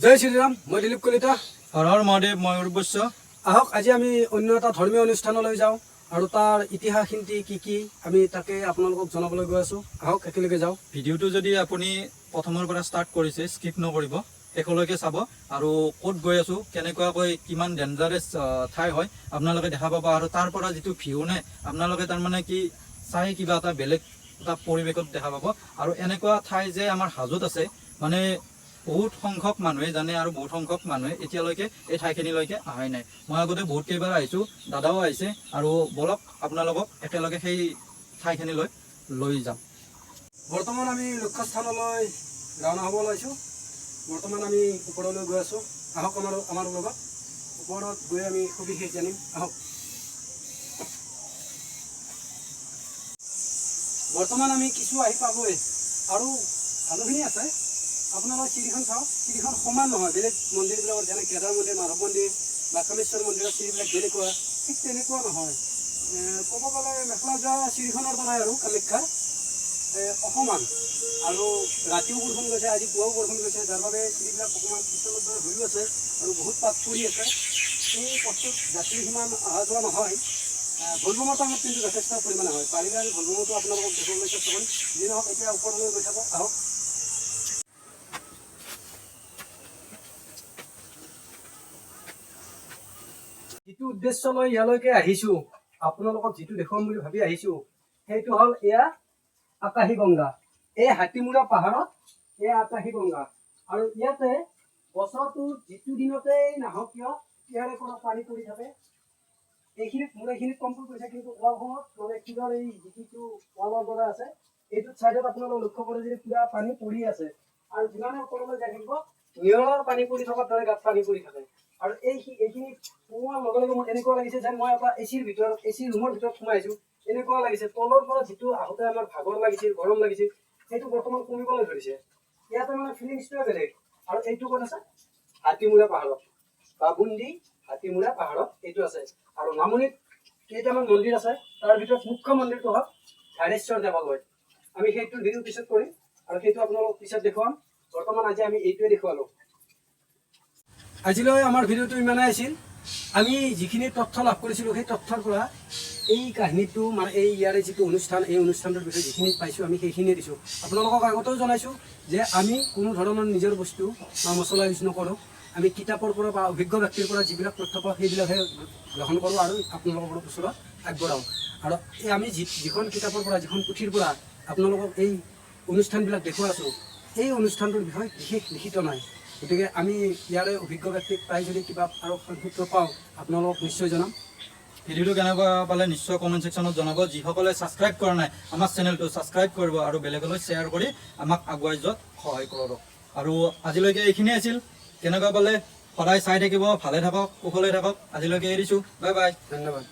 জয় শ্ৰীৰাম, মই দিলীপ কলিতা। হৰ হৰ মহাদেৱ, মই উৰ্বশ্য। আহক আজি আমি অন্য এটা ধৰ্মীয় অনুষ্ঠানলৈ যাওঁ আৰু তাৰ ইতিহাসখিনি কি আমি তাকে আপোনালোকক জনাবলৈ গৈ আছোঁ। আহক একেলগে যাওঁ। ভিডিঅ'টো যদি আপুনি প্ৰথমৰ পৰা ষ্টাৰ্ট কৰিছে স্কিপ নকৰিব, শেষলৈকে চাব আৰু ক'ত গৈ আছোঁ, কেনেকুৱাকৈ কিমান ডেঞ্জাৰাছ ঠাই হয় আপোনালোকে দেখা পাব। আৰু তাৰ পৰা যিটো ভিউ নাই আপোনালোকে তাৰমানে কি চাই কিবা এটা বেলেগ এটা পৰিৱেশত দেখা পাব। আৰু এনেকুৱা ঠাই যে আমাৰ হাজোত আছে, মানে বহুত সংখ্যক মানুহে জানে আৰু বহুত সংখ্যক মানুহে এতিয়ালৈকে এই ঠাইখিনিলৈকে অহাই নাই। মই আগতে বহুত কেইবাৰ আহিছোঁ, দাদাও আহিছে, আৰু বলক আপোনালোকক একেলগে সেই ঠাইখিনিলৈ লৈ যাম। বৰ্তমান আমি লক্ষ্যস্থানলৈ ৰাওনা হ'ব ওলাইছোঁ। বৰ্তমান আমি ওপৰলৈ গৈ আছোঁ। আহক আমাৰ লগত ওপৰত গৈ আমি সবিশেষ জানিম। আহক। বৰ্তমান আমি কিছু আহি পাবই আৰু ভালোখিনি আছে। আপোনালোকে চিৰিখন চাওক, চিৰিখন সমান নহয়। বেলেগ মন্দিৰবিলাকৰ যেনে কেদাৰ মন্দিৰ, মাধৱ মন্দিৰ বা কামেশ্বৰ মন্দিৰৰ চিৰিবিলাক যেনেকুৱা, ঠিক তেনেকুৱা নহয়। ক'ব গ'লে মেখেলা যোৱা চিৰিখনৰ দ্বাৰাই আৰু কামাখ্যাৰ অসমান। আৰু ৰাতিও বৰষুণ গৈছে, আজি পুৱাও বৰষুণ গৈছে, যাৰ বাবে চিৰিবিলাক অকণমান পিছলৰ দৰে হৈও আছে আৰু বহুত পাত পৰি আছে। এই পথটোত যাত্ৰী সিমান অহা যোৱা নহয়। ভলবমৰ টাইমত কিন্তু যথেষ্ট পৰিমাণে হয়। পাৰিলে আমি ভলবমতো আপোনালোকক দেখুৱাবলৈ চেষ্টা কৰিম। যি নহওক এতিয়া ওপৰলৈ গৈ থাকক। আহক। যিটো উদ্দেশ্য লৈ ইয়ালৈকে আহিছোঁ, আপোনালোকক যিটো দেখুৱাম বুলি ভাবি আহিছোঁ, সেইটো হ'ল এয়া আকাশী গংগা। এই হাতীমূৰা পাহাৰত এয়া আকাশী গংগা। আৰু ইয়াতে বছৰটোৰ যিটো দিনতেই নাহক কিয় ইয়াৰে পৰা পানী পৰি থাকে। এইখিনিত মোৰ এইখিনিত কমপ্লিট কৰিছে, কিন্তু ৱালখনত মানে কিনাৰ এই যিটো ৱালৰ দৰে আছে, এইটোত ছাইডত আপোনালোকে লক্ষ্য কৰে যদি পুৰা পানী পৰি আছে। আৰু যিমানে ওপৰলৈ যাই থাকিব নিয়ৰৰ পানী পৰি থকাৰ দৰে গাত পানী পৰি থাকে। আৰু এইখিনি সোমোৱাৰ লগে লগে মোৰ এনেকুৱা লাগিছে যেন মই এটা এচিৰ ৰুমৰ ভিতৰত সোমাইছোঁ। এনেকুৱা লাগিছে তলৰ পৰা যিটো আহোঁতে আমাৰ ভাগৰ লাগিছিল, গৰম লাগিছিল, সেইটো বৰ্তমান কমিবলৈ ধৰিছে। ইয়াতে মানে ফিলিংছটোৱে বেলেগ। আৰু এইটো ক'ত আছে? হাতীমূৰা পাহাৰত, বাবুন্দি হাতীমূৰা পাহাৰত এইটো আছে। আৰু নামনিত কেইটামান মন্দিৰ আছে, তাৰ ভিতৰত মুখ্য মন্দিৰটো হ'ল ধানেশ্বৰ দেৱালয়। আমি সেইটোৰ ভিডিঅ' পিছত কৰিম আৰু সেইটো আপোনালোকক পিছত দেখুৱাম। বৰ্তমান আজি আমি এইটোৱে দেখুৱালোঁ। আজিলৈ আমাৰ ভিডিঅ'টো ইমানেই আছিল। আমি যিখিনি তথ্য লাভ কৰিছিলোঁ সেই তথ্যৰ পৰা এই কাহিনীটো মানে এই ইয়াৰে যিটো অনুষ্ঠান, এই অনুষ্ঠানটোৰ বিষয়ে যিখিনি পাইছোঁ আমি সেইখিনিয়ে দিছোঁ। আপোনালোকক আগতেও জনাইছোঁ যে আমি কোনো ধৰণৰ নিজৰ বস্তু বা মছলা ইউজ নকৰোঁ। আমি কিতাপৰ পৰা বা অভিজ্ঞ ব্যক্তিৰ পৰা যিবিলাক তথ্য পাওঁ সেইবিলাকহে গ্ৰহণ কৰোঁ আৰু আপোনালোকৰ ওচৰত আগবঢ়াওঁ। আৰু এই আমি যিখন কিতাপৰ পৰা, যিখন পুথিৰ পৰা আপোনালোকক এই অনুষ্ঠানবিলাক দেখুৱাইছোঁ, এই অনুষ্ঠানটোৰ বিষয়ে বিশেষ লিখিত নাই। গতিকে আমি ইয়াৰে অভিজ্ঞ ব্যক্তিক পাই যদি কিবা আৰু সংযুক্ত পাওঁ আপোনালোকক নিশ্চয় জনাম। ভিডিঅ'টো কেনেকুৱা পালে নিশ্চয় কমেণ্ট ছেকশ্যনত জনাব। যিসকলে ছাবস্ক্ৰাইব কৰা নাই আমাৰ চেনেলটো ছাবস্ক্ৰাইব কৰিব আৰু বেলেগলৈ শ্বেয়াৰ কৰি আমাক আগুৱাই যোৱাত সহায় কৰক। আৰু আজিলৈকে এইখিনিয়ে আছিল। কেনেকুৱা পালে সদায় চাই থাকিব, ভালে থাকক, কুশলে থাকক। আজিলৈকে এৰিছোঁ। Bye bye. ধন্যবাদ।